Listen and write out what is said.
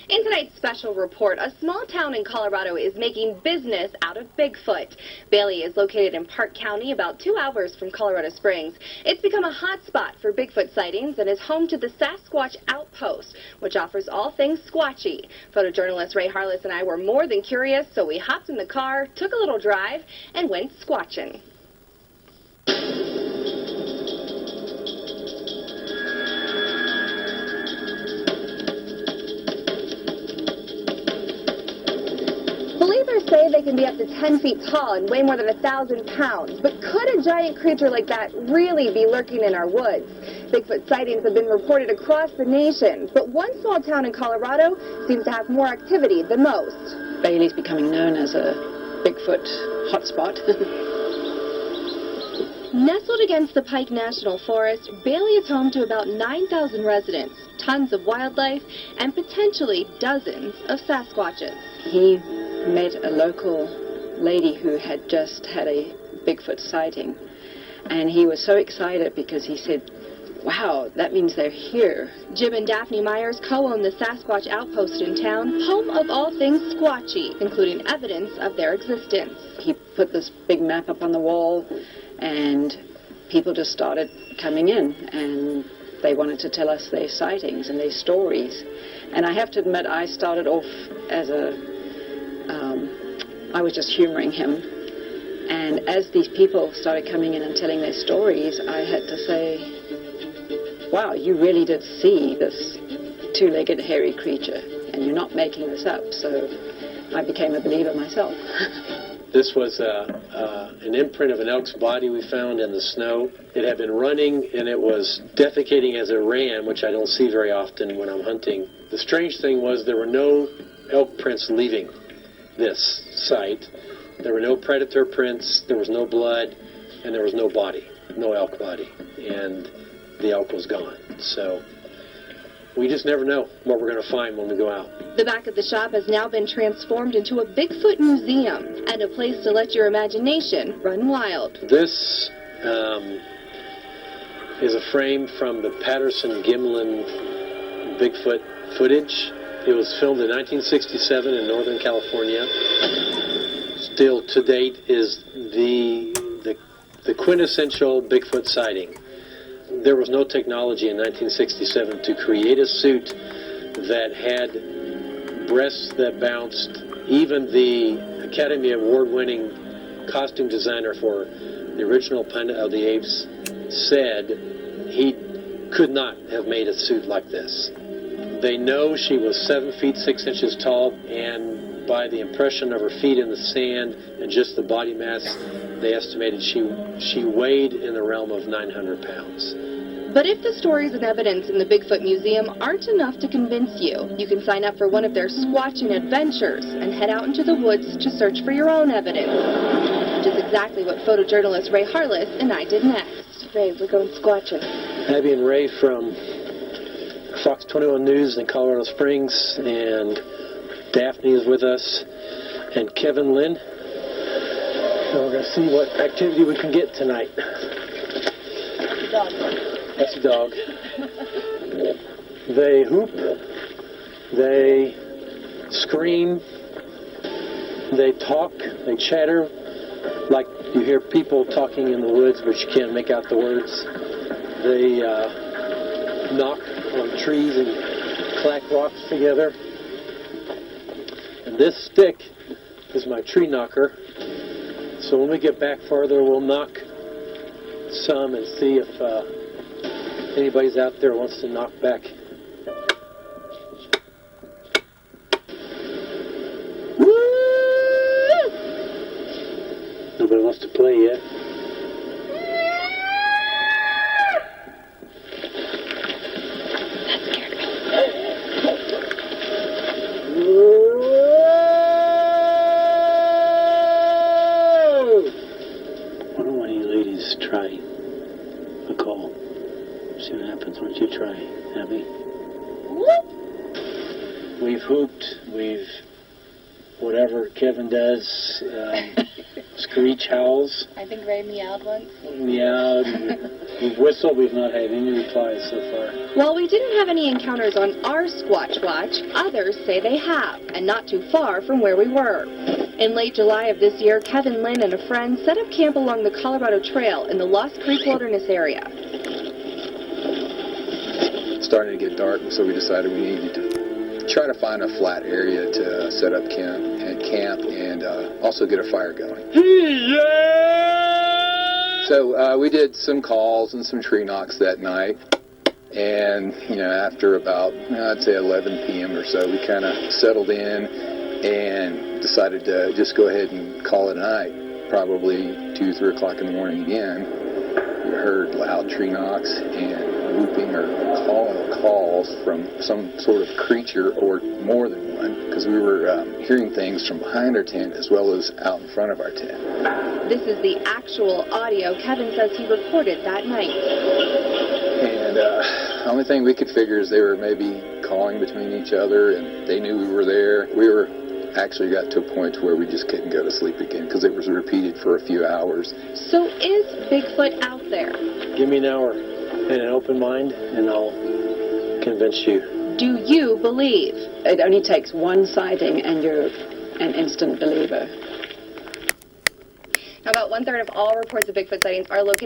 In tonight's special report, a small town in Colorado is making business out of Bigfoot. Bailey is located in Park County, about 2 hours from Colorado Springs. It's become a hot spot for Bigfoot sightings and is home to the Sasquatch Outpost, which offers all things squatchy. Photojournalist Ray Harless and I were more than curious, so we hopped in the car, took a little drive, and went squatching. Believers say they can be up to 10 feet tall and weigh more than 1,000 pounds. But could a giant creature like that really be lurking in our woods? Bigfoot sightings have been reported across the nation, but one small town in Colorado seems to have more activity than most. Bailey's becoming known as a Bigfoot hotspot. Nestled against the Pike National Forest, Bailey is home to about 9,000 residents, tons of wildlife, and potentially dozens of Sasquatches. He met a local lady who had just had a Bigfoot sighting, and he was so excited because he said, wow, that means they're here. Jim and Daphne Myers co-own the Sasquatch Outpost in town, home of all things squatchy, including evidence of their existence. He put this big map up on the wall, and people just started coming in, and they wanted to tell us their sightings and their stories. And I have to admit, I started off as I was just humoring him. And as these people started coming in and telling their stories, I had to say, wow, you really did see this two-legged hairy creature, and you're not making this up. So I became a believer myself. This was an imprint of an elk's body we found in the snow. It had been running, and it was defecating as it ran, which I don't see very often when I'm hunting. The strange thing was there were no elk prints leaving this site. There were no predator prints, there was no blood, and there was no body, no elk body. And the elk was gone. So we just never know what we're going to find when we go out. The back of the shop has now been transformed into a Bigfoot museum and a place to let your imagination run wild. This is a frame from the Patterson-Gimlin Bigfoot footage. It was filmed in 1967 in Northern California. Still to date is the quintessential Bigfoot sighting. There was no technology in 1967 to create a suit that had breasts that bounced. Even the Academy Award-winning costume designer for the original Planet of the Apes said he could not have made a suit like this. They know she was 7 feet 6 inches tall, and by the impression of her feet in the sand and just the body mass, they estimated she weighed in the realm of 900 pounds. But if the stories and evidence in the Bigfoot Museum aren't enough to convince you, you can sign up for one of their squatching adventures and head out into the woods to search for your own evidence. Which is exactly what photojournalist Ray Harless and I did next. Ray, we're going squatching. Abby and Ray from Fox 21 News in Colorado Springs, and Daphne is with us, and Kevin Lynn. And we're going to see what activity we can get tonight. That's a dog. That's a dog. They hoop, they scream, they talk, they chatter, like you hear people talking in the woods, but you can't make out the words. They knock on trees and clack rocks together. And this stick is my tree knocker. So when we get back farther, we'll knock some and see if anybody's out there wants to knock back. Woo! Nobody wants to play yet. Why don't one of you ladies try a call? See what happens. Why don't you try, Abby? We've hooped. We've whatever Kevin does. screech howls, I think Ray meowed once. meowed, and we've whistled. We've not had any replies so far. While we didn't have any encounters on our Squatch Watch, others say they have, and not too far from where we were. In late July of this year, Kevin Lynn and a friend set up camp along the Colorado Trail in the Lost Creek Wilderness area. It's starting to get dark, so we decided we needed to try to find a flat area to set up camp and also get a fire going. So we did some calls and some tree knocks that night. And, after about, I'd say 11 p.m. or so, we kind of settled in and decided to just go ahead and call it a night. Probably 2, 3 o'clock in the morning again, we heard loud tree knocks and whooping or calls from some sort of creature or more than one, because we were hearing things from behind our tent as well as out in front of our tent. This is the actual audio Kevin says he recorded that night. And the only thing we could figure is they were maybe calling between each other, and they knew we were there. We were actually got to a point where we just couldn't go to sleep again because it was repeated for a few hours. So is Bigfoot out there? Give me an hour and an open mind, and I'll convince you. Do you believe? It only takes one sighting and you're an instant believer. About 1/3 of all reports of Bigfoot sightings are located